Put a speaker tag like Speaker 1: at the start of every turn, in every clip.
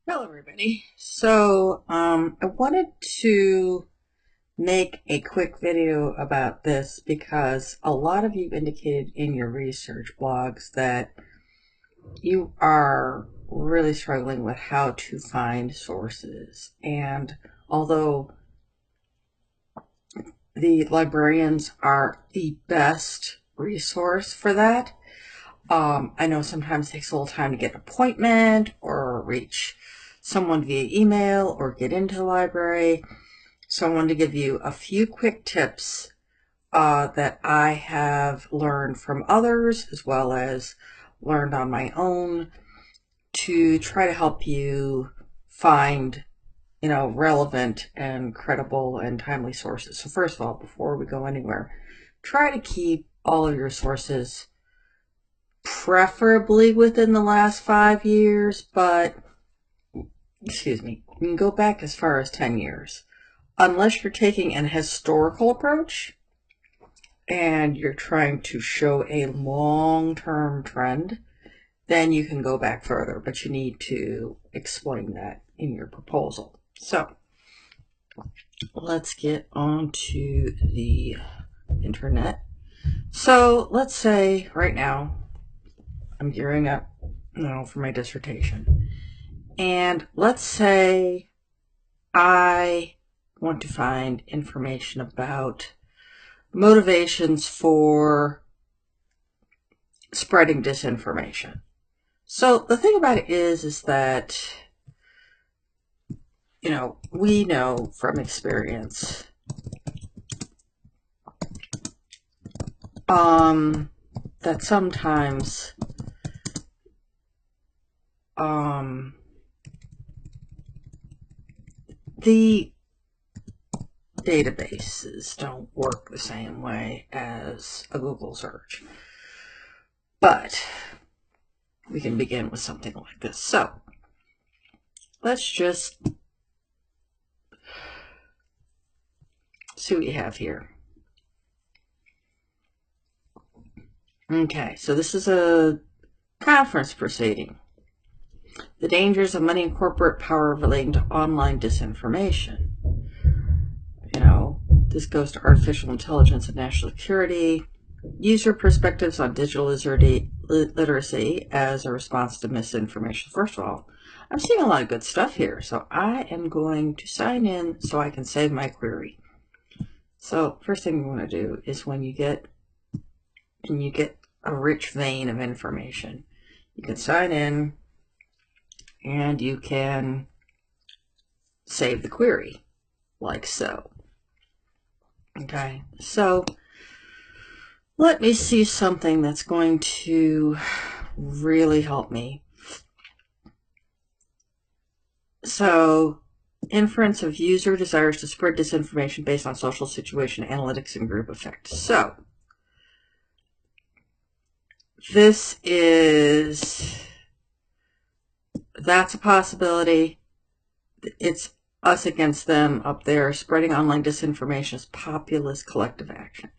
Speaker 1: Hello, everybody. I wanted to make a quick video about this because a lot of you indicated in your research blogs that you are really struggling with how to find sources. And although the librarians are the best resource for that, I know sometimes it takes a little time to get an appointment or reach someone via email or get into the library. So I wanted to give you a few quick tips that I have learned from others as well as learned on my own to try to help you find, relevant and credible and timely sources. So first of all, before we go anywhere, try to keep all of your sources preferably within the last 5 years, but excuse me, you can go back as far as 10 years. Unless you're taking an historical approach and you're trying to show a long-term trend, then you can go back further, but you need to explain that in your proposal. So let's get on to the internet. So let's say right now I'm gearing up, for my dissertation. And let's say I want to find information about motivations for spreading disinformation. So the thing about it is that, we know from experience, that sometimes, the databases don't work the same way as a Google search. But we can begin with something like this. So let's just see what you have here. Okay, so this is a conference proceeding. The dangers of money and corporate power relating to online disinformation. This goes to artificial intelligence and national security, user perspectives on digital literacy as a response to misinformation. First of all, I'm seeing a lot of good stuff here, so I am going to sign in so I can save my query. So first thing you want to do is when you get a rich vein of information, you can sign in and you can save the query like so. Okay, so let me see something that's going to really help me. So, inference of user desires to spread disinformation based on social situation, analytics, and group effect. So, that's a possibility. It's us against them up there. Spreading online disinformation is populist collective action.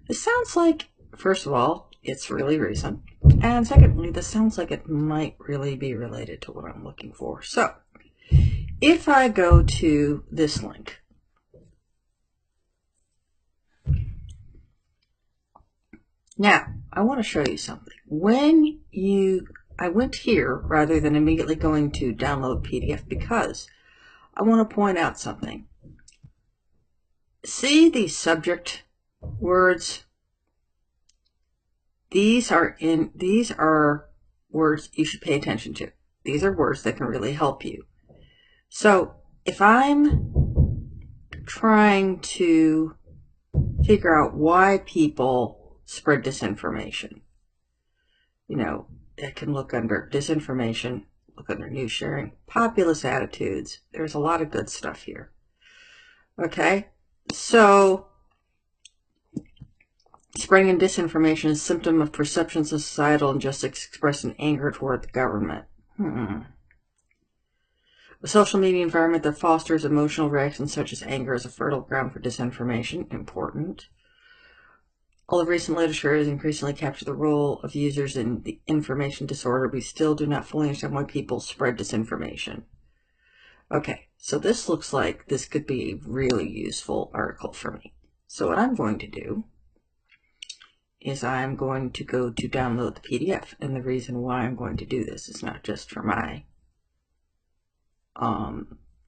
Speaker 1: This sounds like, first of all, it's really recent. And secondly, this sounds like it might really be related to what I'm looking for. So, if I go to this link, now I want to show you something. I went here rather than immediately going to download PDF because I want to point out something. See these subject words? These are words you should pay attention to. These are words that can really help you. So if I'm trying to figure out why people spread disinformation, I can look under disinformation, look under news sharing, populist attitudes. There's a lot of good stuff here. Okay, so spreading disinformation is a symptom of perceptions of societal injustice expressed in anger toward the government. A social media environment that fosters emotional reactions such as anger is a fertile ground for disinformation. Important. All of recent literature has increasingly captured the role of users in the information disorder. We still do not fully understand why people spread disinformation. Okay, so this looks like this could be a really useful article for me. So what I'm going to do is I'm going to go to download the PDF. And the reason why I'm going to do this is not just for my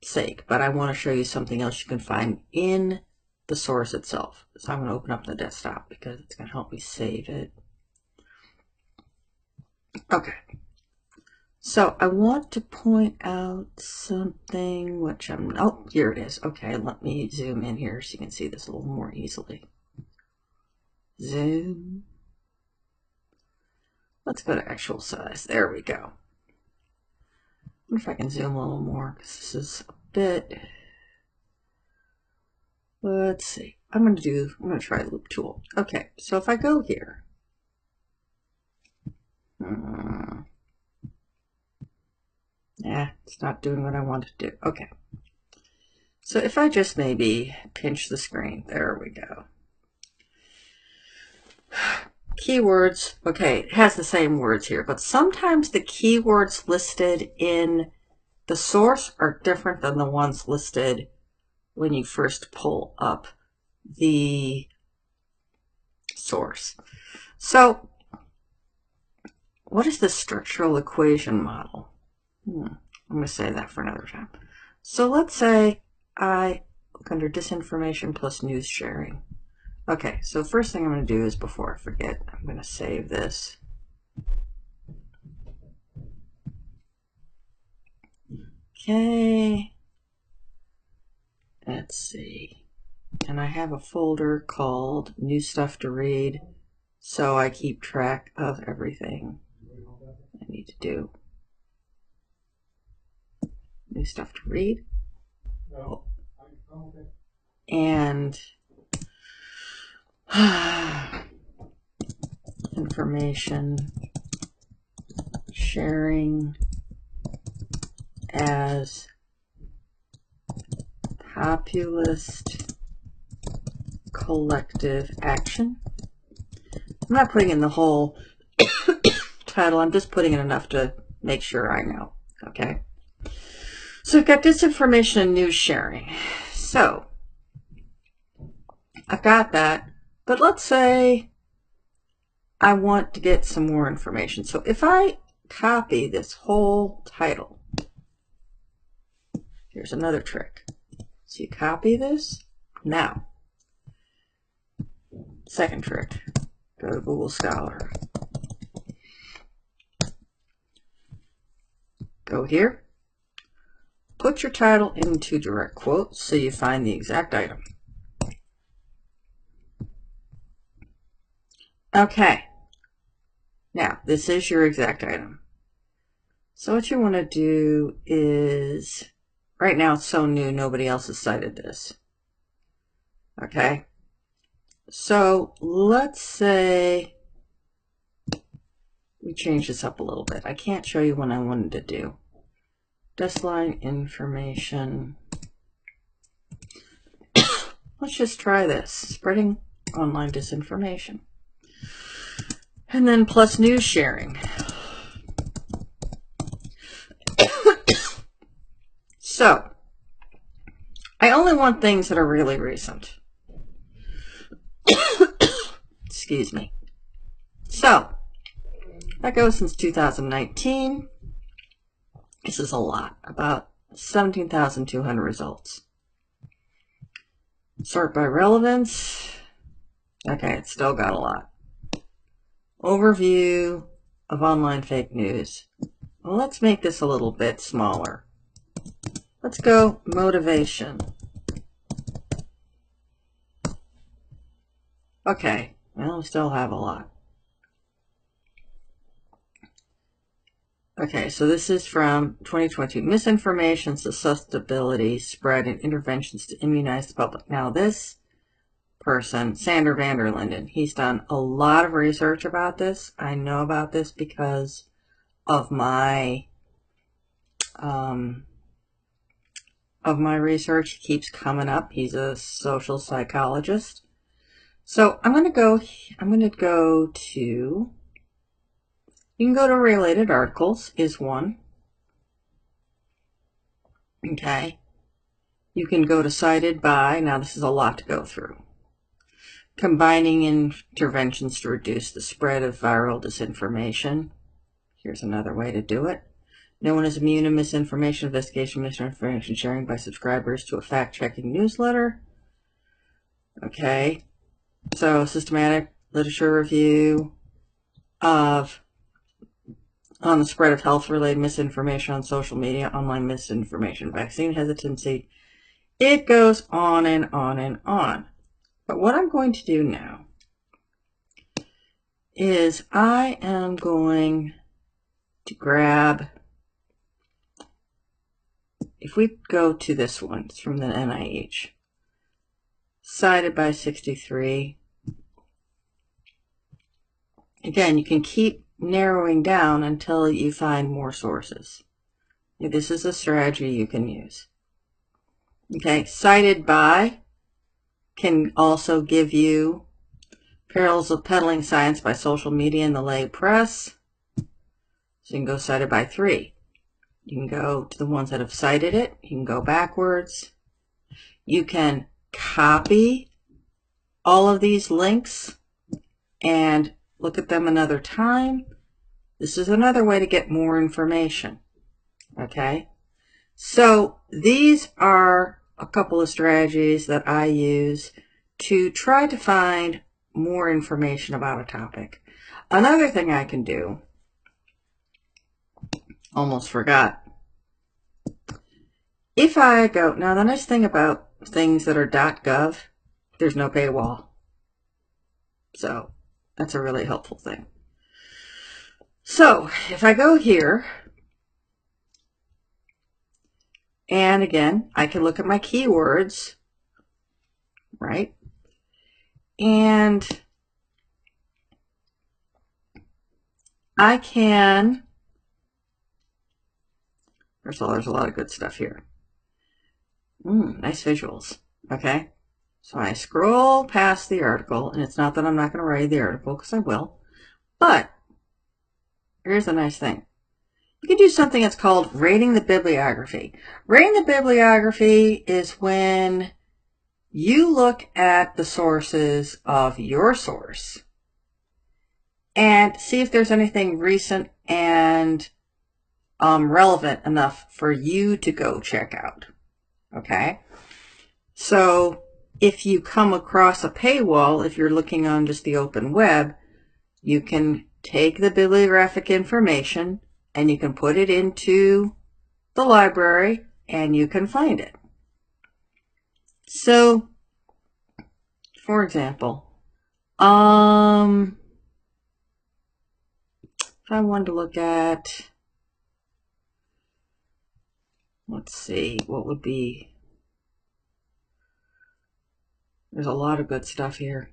Speaker 1: sake, but I want to show you something else you can find in the source itself. So I'm going to open up the desktop because it's going to help me save it. Okay. So I want to point out something which oh, here it is. Okay, let me zoom in here so you can see this a little more easily. Zoom. Let's go to actual size. There we go. I wonder if I can zoom a little more because this is a bit. Let's see. I'm going to try loop tool. Okay, so if I go here. Yeah, it's not doing what I want to do. Okay. So if I just maybe pinch the screen, there we go. Keywords, okay, it has the same words here, but sometimes the keywords listed in the source are different than the ones listed when you first pull up the source. So, what is the structural equation model? I'm going to say that for another time. So let's say I look under disinformation plus news sharing. Okay, so first thing I'm going to do is, before I forget, I'm going to save this. Okay. Let's see. And I have a folder called New Stuff to Read, so I keep track of everything I need to do. New Stuff to Read. Oh. And information sharing as populist collective action. I'm not putting in the whole title, I'm just putting in enough to make sure I know. Okay. So we've got disinformation and news sharing. So I've got that, but let's say I want to get some more information. So if I copy this whole title, here's another trick. So you copy this. Now, second trick, go to Google Scholar. Go here. Put your title into direct quotes so you find the exact item. Okay. Now, this is your exact item. So what you want to do is, right now it's so new, nobody else has cited this. Okay. So let's say we change this up a little bit. I can't show you what I wanted to do. Desk line information. Let's just try this. Spreading online disinformation. And then plus news sharing. So, I only want things that are really recent. Excuse me. So, that goes since 2019. This is a lot, about 17,200 results. Sort by relevance. Okay, it's still got a lot. Overview of online fake news. Well, let's make this a little bit smaller. Let's go motivation. Okay, well, we still have a lot. Okay, so this is from 2020. Misinformation, susceptibility, spread, and interventions to immunize the public. Now, this person, Sander van der Linden, he's done a lot of research about this. I know about this because of my research. He keeps coming up. He's a social psychologist. So I'm going to go to, you can go to related articles is one. Okay. You can go to cited by. Now this is a lot to go through. Combining interventions to reduce the spread of viral disinformation. Here's another way to do it. No one is immune to misinformation, investigation, misinformation sharing by subscribers to a fact-checking newsletter. Okay. So systematic literature review on the spread of health-related misinformation on social media, online misinformation, vaccine hesitancy. It goes on and on and on. But what I'm going to do now is I am going to grab, if we go to this one, it's from the NIH, cited by 63. Again, you can keep narrowing down until you find more sources. This is a strategy you can use. Okay, cited by can also give you perils of peddling science by social media and the lay press. So you can go cited by 3. You can go to the ones that have cited it. You can go backwards. You can copy all of these links and look at them another time. This is another way to get more information. Okay? So these are a couple of strategies that I use to try to find more information about a topic. Another thing I can do, almost forgot, if I go, now the nice thing about things that are .gov, there's no paywall. So that's a really helpful thing. So if I go here, and again, I can look at my keywords, right? And I can, there's a lot of good stuff here. Nice visuals. Okay. So I scroll past the article, and it's not that I'm not going to write the article, because I will. But here's a nice thing. You can do something that's called rating the bibliography. Rating the bibliography is when you look at the sources of your source and see if there's anything recent and relevant enough for you to go check out. Okay? So if you come across a paywall, if you're looking on just the open web, you can take the bibliographic information and you can put it into the library and you can find it. So, for example, if I wanted to look at, let's see, what would be, there's a lot of good stuff here.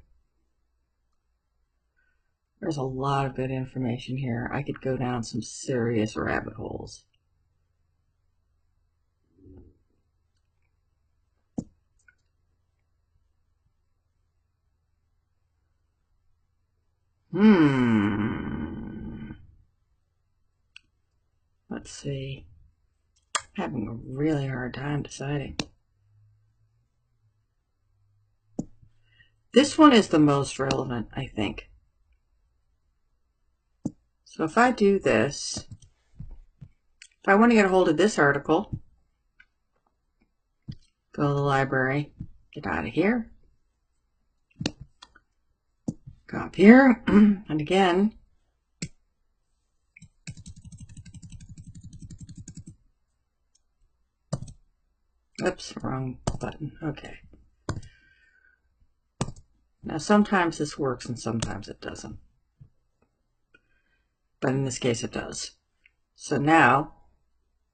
Speaker 1: There's a lot of good information here. I could go down some serious rabbit holes. Let's see. I'm having a really hard time deciding. This one is the most relevant, I think. So if I do this, if I want to get a hold of this article, go to the library, get out of here, go up here, and again, oops, wrong button. Okay. Now sometimes this works and sometimes it doesn't. But in this case it does. So now,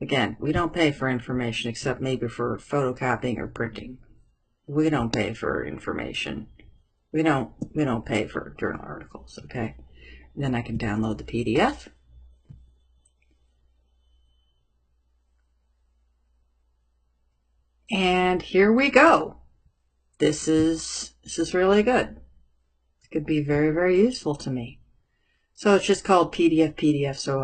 Speaker 1: again, we don't pay for information except maybe for photocopying or printing. We don't pay for information. We don't pay for journal articles, okay? And then I can download the PDF. And here we go. This is really good. It could be very, very useful to me. So it's just called PDF, so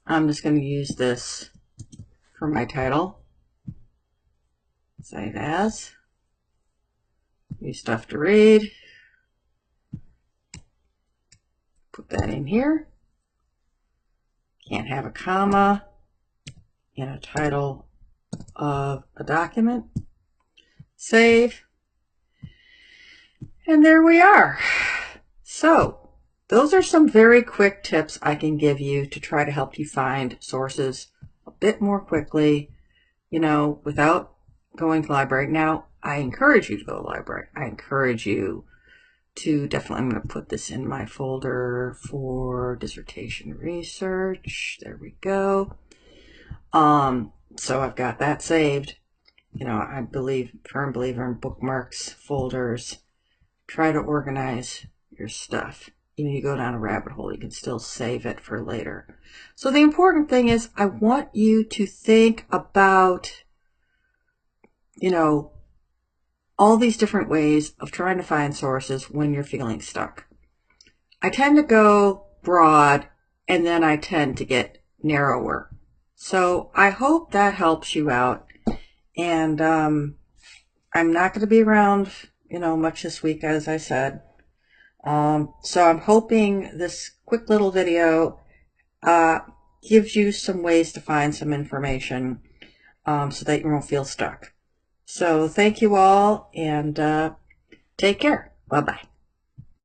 Speaker 1: I'm just going to use this for my title. Save as. New stuff to read. Put that in here. Can't have a comma in a title of a document. Save. And there we are. So those are some very quick tips I can give you to try to help you find sources a bit more quickly, without going to the library. Now, I encourage you to go to the library. I encourage you to definitely, I'm going to put this in my folder for dissertation research. There we go. So I've got that saved. I firm believer in bookmarks, folders. Try to organize your stuff. Even if you go down a rabbit hole, you can still save it for later. So the important thing is I want you to think about, all these different ways of trying to find sources when you're feeling stuck. I tend to go broad and then I tend to get narrower. So I hope that helps you out. And I'm not going to be around, much this week, as I said. So I'm hoping this quick little video gives you some ways to find some information so that you won't feel stuck. So thank you all, and take care. Bye-bye.